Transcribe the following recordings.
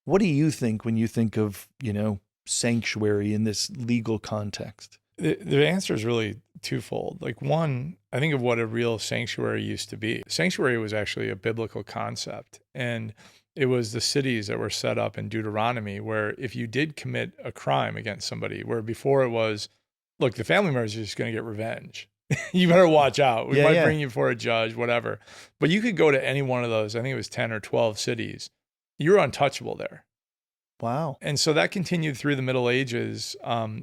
What do you think when you think of, sanctuary in this legal context? The answer is really twofold. Like, one, I think of what a real sanctuary used to be. Sanctuary was actually a biblical concept, and it was the cities that were set up in Deuteronomy where if you did commit a crime against somebody, where before it was, look, the family members are just going to get revenge. You better watch out. We Yeah, might yeah. bring you for a judge, whatever. But you could go to any one of those, I think it was 10 or 12 cities. You're untouchable there. Wow. And so that continued through the Middle Ages,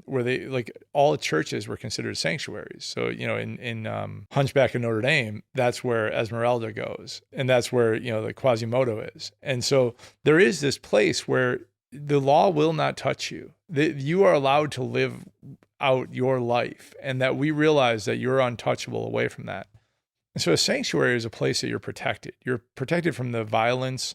where they like all churches were considered sanctuaries. So in Hunchback of Notre Dame, that's where Esmeralda goes, and that's where the Quasimodo is. And so there is this place where the law will not touch you. That you are allowed to live out your life, and that we realize that you're untouchable away from that. And so a sanctuary is a place that you're protected. You're protected from the violence,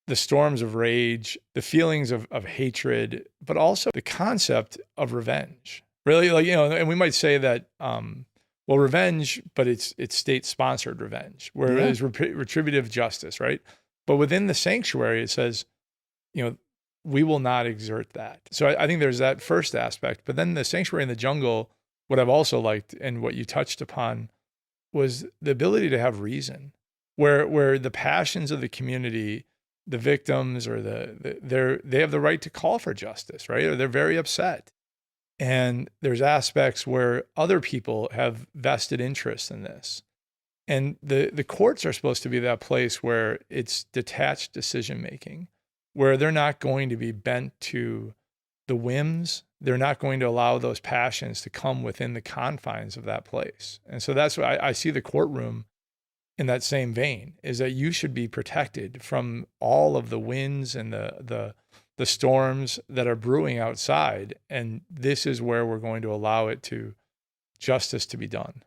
the storms of rage, the feelings of hatred, but also the concept of revenge. Really, and we might say that, well, revenge, but it's state-sponsored revenge, where it Yeah. is retributive justice, right? But within the sanctuary, it says, you know, we will not exert that. So I think there's that first aspect. But then the sanctuary in the jungle, what I've also liked and what you touched upon was the ability to have reason, where the passions of the community, the victims or they have the right to call for justice, right? Or they're very upset. And there's aspects where other people have vested interest in this. And the courts are supposed to be that place where it's detached decision making, where they're not going to be bent to the whims. They're not going to allow those passions to come within the confines of that place. And so that's why I see the courtroom in that same vein, is that you should be protected from all of the winds and the storms that are brewing outside. And this is where we're going to allow justice to be done.